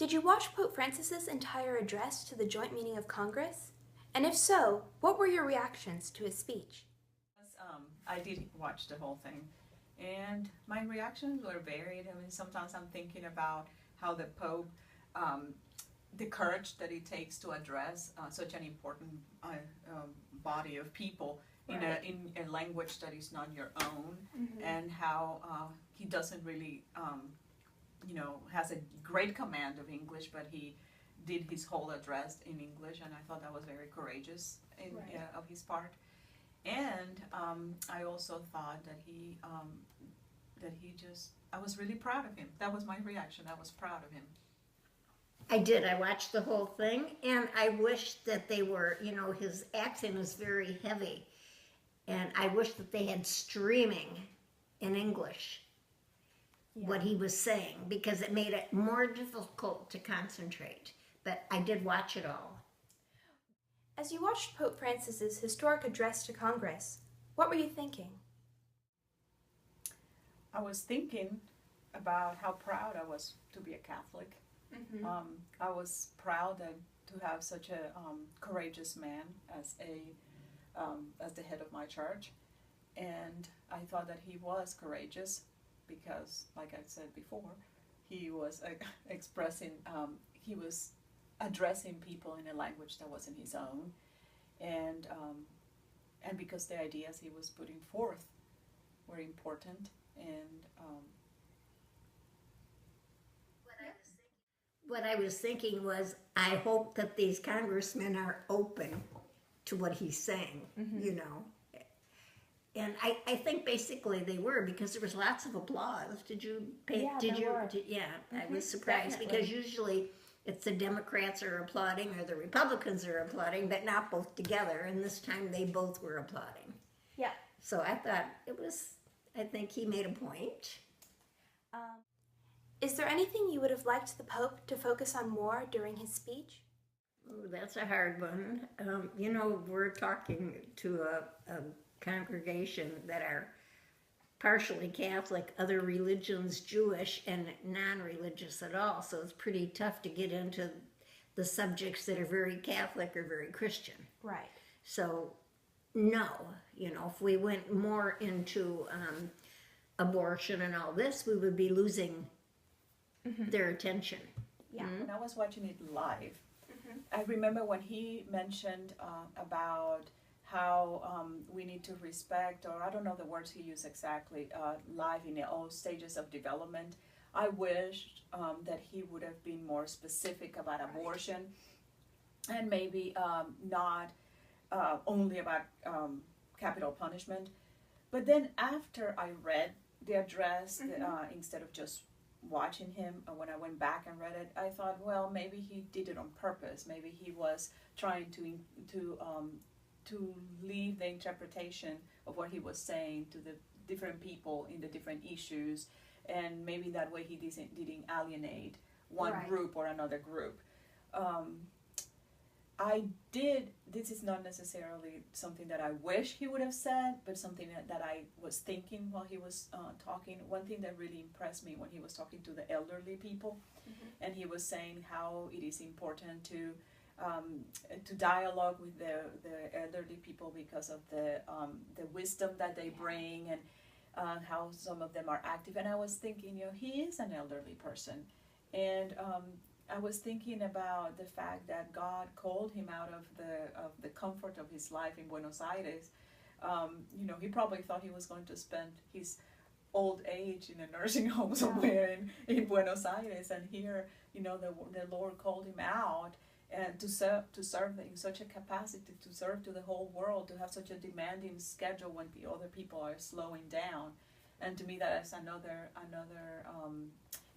Did you watch Pope Francis's entire address to the joint meeting of Congress? And if so, what were your reactions to his speech? I did watch the whole thing, and my reactions were varied. I mean, sometimes I'm thinking about how the Pope, the courage that it takes to address such an important body of people in a language that is not your own, and how he doesn't really, has a great command of English, but he did his whole address in English, and I thought that was very courageous of his part. And I also thought that I was really proud of him. That was my reaction. I was proud of him. I did. I watched the whole thing, and I wish that they were, his accent is very heavy, and I wish that they had streaming in English what he was saying, because it made it more difficult to concentrate. But I did watch it all. As you watched Pope Francis's historic address to Congress, what were you thinking? I was thinking about how proud I was to be a Catholic. I was proud to have such a courageous man as the head of my church, and I thought that he was courageous because, like I said before, he was he was addressing people in a language that wasn't his own, and because the ideas he was putting forth were important, and what I was thinking was, I hope that these congressmen are open to what he's saying, And I think basically they were, because there was lots of applause. Did you pay? Yeah, did there you? were. I was surprised, definitely. because usually it's the Democrats are applauding or the Republicans are applauding, but not both together. And this time they both were applauding. Yeah. So I thought I think he made a point. Is there anything you would have liked the Pope to focus on more during his speech? Oh, that's a hard one. We're talking to a congregation that are partially Catholic, other religions Jewish, and non-religious at all. So it's pretty tough to get into the subjects that are very Catholic or very Christian. Right. So no, if we went more into abortion and all this, we would be losing their attention. Yeah. when I was watching it live, I remember when he mentioned about how we need to respect, or I don't know the words he used exactly, life in all stages of development. I wished that he would have been more specific about abortion, and maybe not only about capital punishment. But then after I read the address, instead of just watching him, when I went back and read it, I thought, well, maybe he did it on purpose. Maybe he was trying to leave the interpretation of what he was saying to the different people in the different issues, and maybe that way he didn't alienate one group or another group. This is not necessarily something that I wish he would have said, but something that I was thinking while he was talking. One thing that really impressed me when he was talking to the elderly people, and he was saying how it is important to dialogue with the elderly people because of the wisdom that they bring, and how some of them are active. And I was thinking, he is an elderly person, and I was thinking about the fact that God called him out of the comfort of his life in Buenos Aires. He probably thought he was going to spend his old age in a nursing home somewhere in Buenos Aires, and here, the Lord called him out and to serve in such a capacity, to serve to the whole world, to have such a demanding schedule when the other people are slowing down. And to me, that is another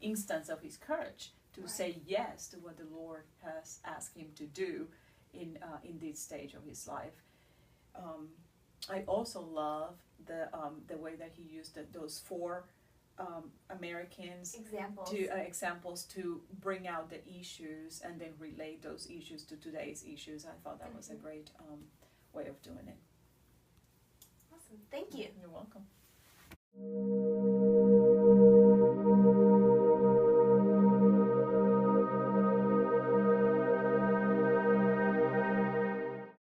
instance of his courage to say yes to what the Lord has asked him to do in this stage of his life. I also love the way that he used those four Americans examples to bring out the issues and then relate those issues to today's issues. I thought that was a great way of doing it. Awesome. Thank you. You're welcome.